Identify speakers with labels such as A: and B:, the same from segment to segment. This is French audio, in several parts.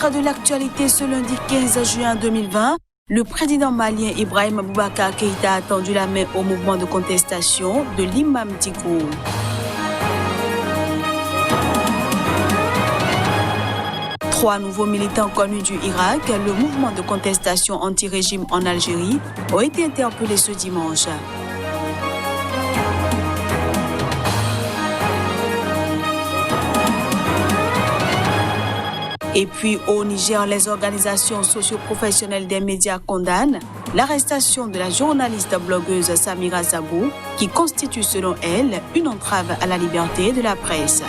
A: titre de l'actualité ce lundi 15 juin 2020, le président malien Ibrahim Boubacar Keïta a tendu la main au mouvement de contestation de l'imam Dicko. Trois nouveaux militants connus du Irak, le mouvement de contestation anti-régime en Algérie, ont été interpellés ce dimanche. Et puis au Niger, les organisations socio-professionnelles des médias condamnent l'arrestation de la journaliste blogueuse Samira Sabou, qui constitue selon elle une entrave à la liberté de la presse.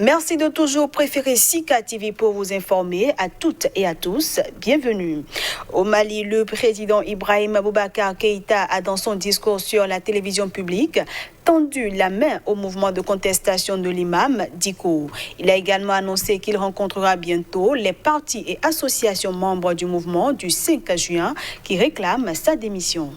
A: Merci de toujours préférer Sika TV pour vous informer. À toutes et à tous, bienvenue. Au Mali, le président Ibrahim Boubacar Keïta a, dans son discours sur la télévision publique, tendu la main au mouvement de contestation de l'imam Dicko. Il a également annoncé qu'il rencontrera bientôt les partis et associations membres du mouvement du 5 juin qui réclament sa démission.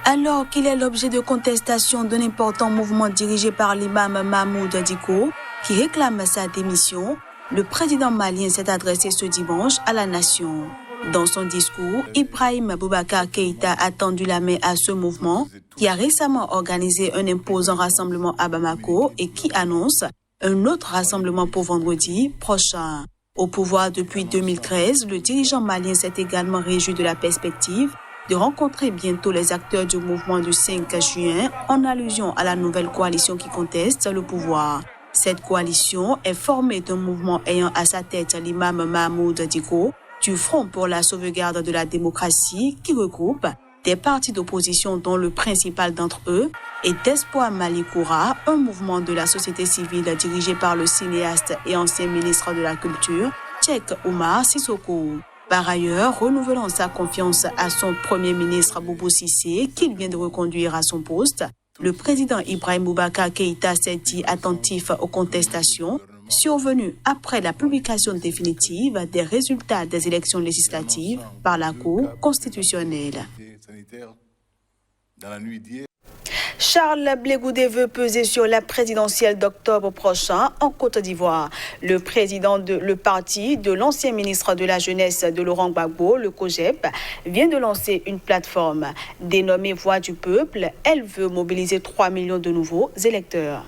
A: Alors qu'il est l'objet de contestation d'un important mouvement dirigé par l'imam Mahmoud Dicko, qui réclame sa démission, le président malien s'est adressé ce dimanche à la nation. Dans son discours, Ibrahim Boubacar Keïta a tendu la main à ce mouvement qui a récemment organisé un imposant rassemblement à Bamako et qui annonce un autre rassemblement pour vendredi prochain. Au pouvoir depuis 2013, le dirigeant malien s'est également réjoui de la perspective de rencontrer bientôt les acteurs du mouvement du 5 juin en allusion à la nouvelle coalition qui conteste le pouvoir. Cette coalition est formée d'un mouvement ayant à sa tête l'imam Mahmoud Dicko, du Front pour la sauvegarde de la démocratie, qui regroupe des partis d'opposition dont le principal d'entre eux est d'Espoir Malikoura, un mouvement de la société civile dirigé par le cinéaste et ancien ministre de la Culture, Cheikh Oumar Sissoko. Par ailleurs, renouvelant sa confiance à son premier ministre Boubou Cissé, qu'il vient de reconduire à son poste, le président Ibrahim Boubacar Keïta s'est dit attentif aux contestations survenues après la publication définitive des résultats des élections législatives par la Cour constitutionnelle. Charles Blé Goudé veut peser sur la présidentielle d'octobre prochain en Côte d'Ivoire. Le président le parti de l'ancien ministre de la Jeunesse de Laurent Gbagbo, le COJEP, vient de lancer une plateforme dénommée Voix du Peuple. Elle veut mobiliser 3 millions de nouveaux électeurs.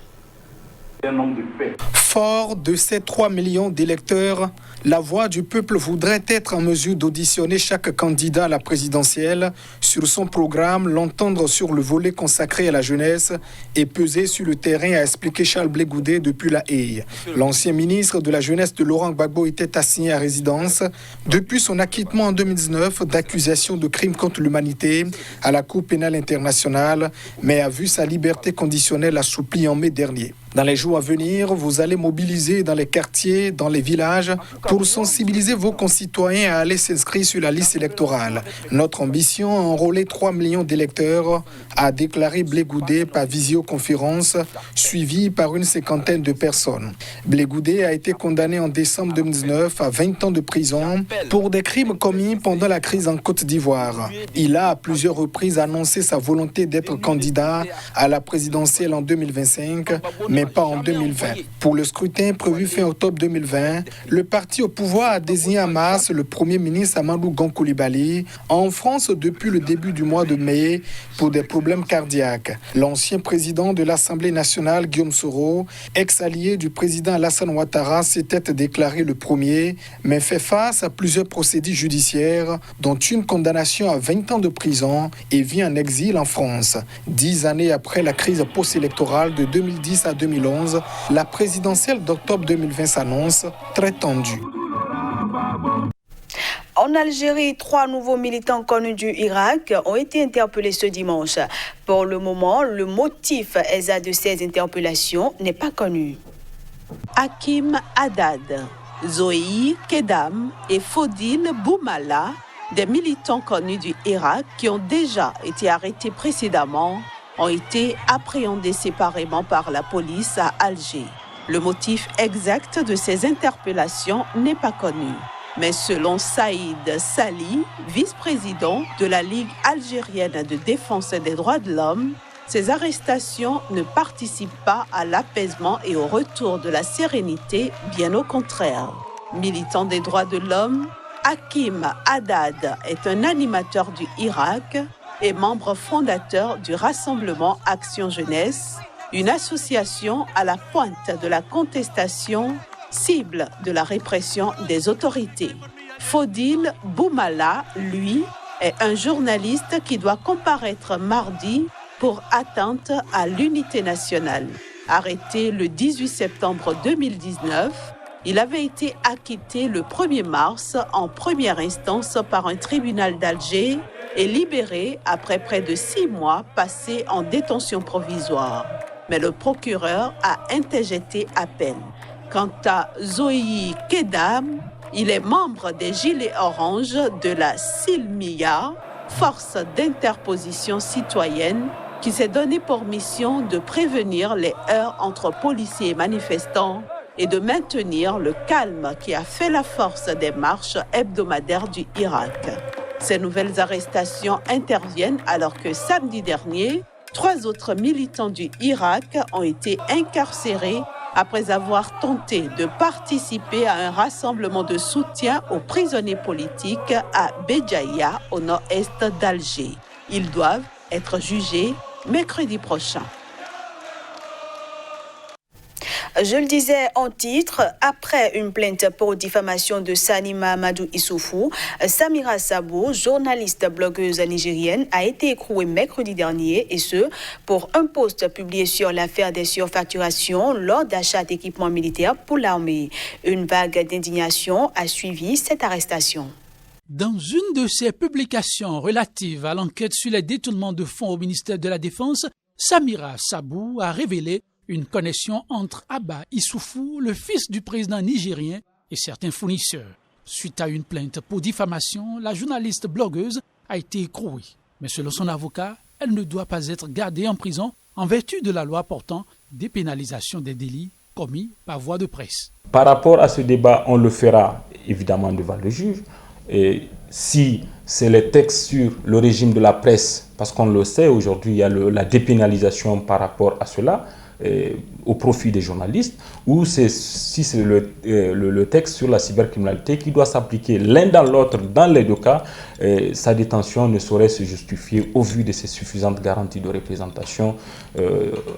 B: Fort de ces 3 millions d'électeurs, la Voix du Peuple voudrait être en mesure d'auditionner chaque candidat à la présidentielle sur son programme, l'entendre sur le volet consacré à la jeunesse et peser sur le terrain, a expliqué Charles Blé Goudé depuis La Haye. L'ancien ministre de la Jeunesse de Laurent Gbagbo était assigné à résidence depuis son acquittement en 2019 d'accusations de crimes contre l'humanité à la Cour pénale internationale, mais a vu sa liberté conditionnelle assouplie en mai dernier. Dans les jours à venir, vous allez mobiliser dans les quartiers, dans les villages, pour sensibiliser vos concitoyens à aller s'inscrire sur la liste électorale. Notre ambition, enrôler 3 millions d'électeurs, a déclaré Blé Goudé par visioconférence, suivi par une cinquantaine de personnes. Blé Goudé a été condamné en décembre 2019 à 20 ans de prison pour des crimes commis pendant la crise en Côte d'Ivoire. Il a à plusieurs reprises annoncé sa volonté d'être candidat à la présidentielle en 2025, mais pas en 2020. Pour le scrutin prévu fin octobre 2020, le parti au pouvoir a désigné en mars le Premier ministre Amadou Gon Coulibaly en France depuis le début du mois de mai pour des problèmes cardiaques. L'ancien président de l'Assemblée nationale, Guillaume Soro, ex-allié du président Alassane Ouattara, s'était déclaré le premier, mais fait face à plusieurs procédures judiciaires, dont une condamnation à 20 ans de prison et vit en exil en France. 10 années après la crise post-électorale de 2010 à 2011, la présidentielle d'octobre 2020 s'annonce très tendue.
A: En Algérie, 3 nouveaux militants connus du Irak ont été interpellés ce dimanche. Pour le moment, le motif exact de ces interpellations n'est pas connu.
C: Hakim Haddad, Zoé Kedam et Fodil Boumala, des militants connus du Irak qui ont déjà été arrêtés précédemment, ont été appréhendés séparément par la police à Alger. Le motif exact de ces interpellations n'est pas connu. Mais selon Saïd Sali, vice-président de la Ligue algérienne de défense des droits de l'homme, Ces arrestations ne participent pas à l'apaisement et au retour de la sérénité, bien au contraire. Militant des droits de l'homme, Hakim Haddad est un animateur du Irak et membre fondateur du Rassemblement Action Jeunesse, une association à la pointe de la contestation, cible de la répression des autorités. Fodil Boumala, lui, est un journaliste qui doit comparaître mardi pour atteinte à l'unité nationale. Arrêté le 18 septembre 2019, il avait été acquitté le 1er mars en première instance par un tribunal d'Alger et libéré après près de 6 mois passés en détention provisoire. Mais le procureur a interjeté appel. Quant à Zoï Kedam, il est membre des Gilets oranges de la Silmiya, force d'interposition citoyenne qui s'est donné pour mission de prévenir les heurts entre policiers et manifestants et de maintenir le calme qui a fait la force des marches hebdomadaires du Irak. Ces nouvelles arrestations interviennent alors que samedi dernier, 3 autres militants du Irak ont été incarcérés après avoir tenté de participer à un rassemblement de soutien aux prisonniers politiques à Béjaïa, au nord-est d'Alger. Ils doivent être jugés mercredi prochain.
A: Je le disais en titre, après une plainte pour diffamation de Sanima Amadou Issoufou, Samira Sabou, journaliste blogueuse nigérienne, a été écrouée mercredi dernier, et ce, pour un post publié sur l'affaire des surfacturations lors d'achats d'équipements militaires pour l'armée. Une vague d'indignation a suivi cette arrestation.
D: Dans une de ses publications relatives à l'enquête sur les détournements de fonds au ministère de la Défense, Samira Sabou a révélé une connexion entre Abba Issoufou, le fils du président nigérien, et certains fournisseurs. Suite à une plainte pour diffamation, la journaliste blogueuse a été écrouée. Mais selon son avocat, elle ne doit pas être gardée en prison en vertu de la loi portant dépénalisation des délits commis par voie de presse.
E: Par rapport à ce débat, on le fera évidemment devant le juge. Et si c'est les textes sur le régime de la presse, parce qu'on le sait aujourd'hui, il y a la dépénalisation par rapport à cela, au profit des journalistes, ou si c'est le texte sur la cybercriminalité qui doit s'appliquer l'un dans l'autre dans les deux cas, sa détention ne saurait se justifier au vu de ses suffisantes garanties de représentation,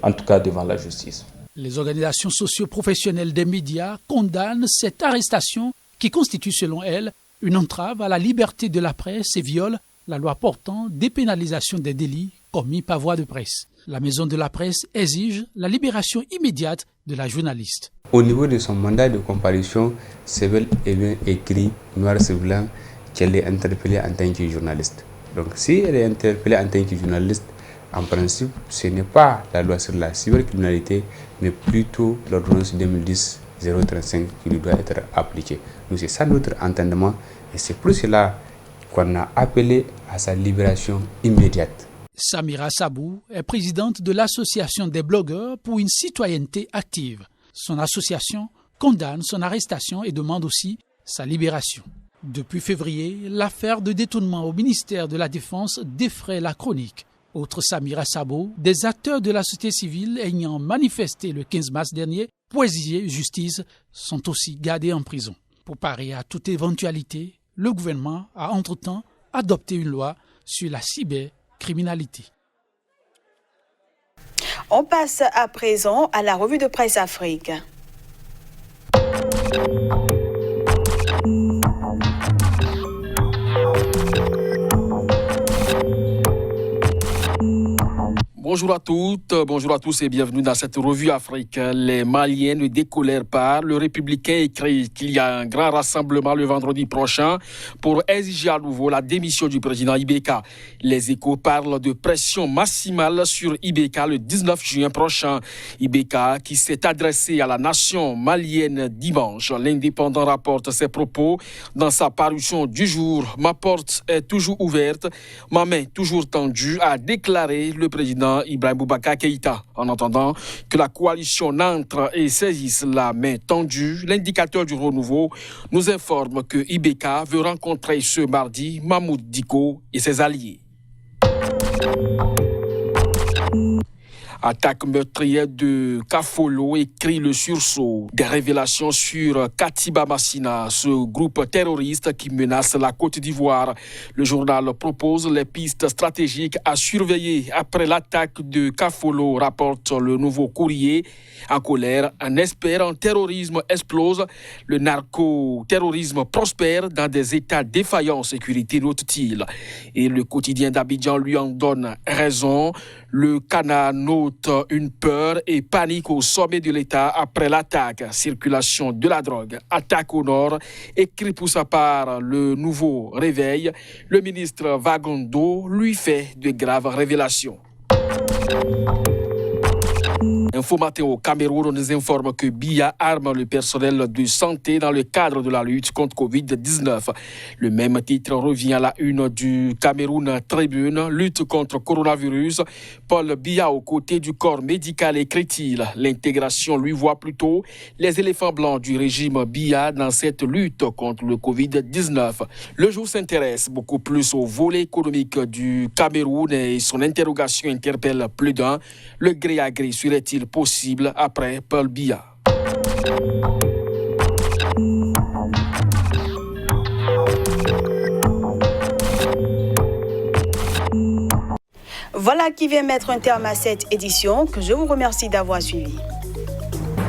E: en tout cas devant la justice.
D: Les organisations socio-professionnelles des médias condamnent cette arrestation qui constitue selon elles une entrave à la liberté de la presse et viole la loi portant dépénalisation des délits commis par voie de presse. La maison de la presse exige la libération immédiate de la journaliste.
F: Au niveau de son mandat de comparution, c'est bel et bien écrit, noir sur blanc, qu'elle est interpellée en tant que journaliste. Donc si elle est interpellée en tant que journaliste, en principe, ce n'est pas la loi sur la cybercriminalité, mais plutôt l'ordonnance 2010-035 qui lui doit être appliquée. Donc c'est ça notre entendement et c'est pour cela qu'on a appelé à sa libération immédiate.
D: Samira Sabou est présidente de l'Association des blogueurs pour une citoyenneté active. Son association condamne son arrestation et demande aussi sa libération. Depuis février, l'affaire de détournement au ministère de la Défense défraie la chronique. Autre Samira Sabou, des acteurs de la société civile ayant manifesté le 15 mars dernier pour exiger justice sont aussi gardés en prison. Pour parer à toute éventualité, le gouvernement a entre-temps adopté une loi sur la cybercriminalité.
A: On passe à présent à la revue de presse Afrique.
G: Bonjour à toutes, bonjour à tous et bienvenue dans cette revue Afrique. Les Maliens ne décolèrent pas. Le Républicain écrit qu'il y a un grand rassemblement le vendredi prochain pour exiger à nouveau la démission du président Ibeka. Les Échos parlent de pression maximale sur Ibeka le 19 juin prochain. Ibeka qui s'est adressé à la nation malienne dimanche. L'Indépendant rapporte ses propos dans sa parution du jour. Ma porte est toujours ouverte, ma main toujours tendue, a déclaré le président Ibrahim Boubacar Keïta. En attendant que la coalition n'entre et saisisse la main tendue, l'indicateur du renouveau nous informe que Ibeka veut rencontrer ce mardi Mahmoud Dicko et ses alliés. Attaque meurtrière de Kafolo, écrit le sursaut. Des révélations sur Katiba Massina, ce groupe terroriste qui menace la Côte d'Ivoire. Le journal propose les pistes stratégiques à surveiller après l'attaque de Kafolo, rapporte le Nouveau Courrier. En colère, un expert en terrorisme explose. Le narco-terrorisme prospère dans des états défaillants en sécurité, note-t-il. Et le quotidien d'Abidjan lui en donne raison. Le Cana note une peur et panique au sommet de l'État après l'attaque. Circulation de la drogue, attaque au nord. Écrit pour sa part le Nouveau Réveil. Le ministre Vagondo lui fait de graves révélations. Info Matteo Cameroun nous informe que BIA arme le personnel de santé dans le cadre de la lutte contre Covid-19. Le même titre revient à la une du Cameroun Tribune, lutte contre coronavirus. Paul Biya aux côtés du corps médical, écrit-il. L'intégration lui voit plutôt les éléphants blancs du régime Biya dans cette lutte contre le Covid-19. Le jour s'intéresse beaucoup plus au volet économique du Cameroun et son interrogation interpelle plus d'un. Le gré à gré serait-il possible après Paul Biya?
A: Voilà qui vient mettre un terme à cette édition que je vous remercie d'avoir suivi.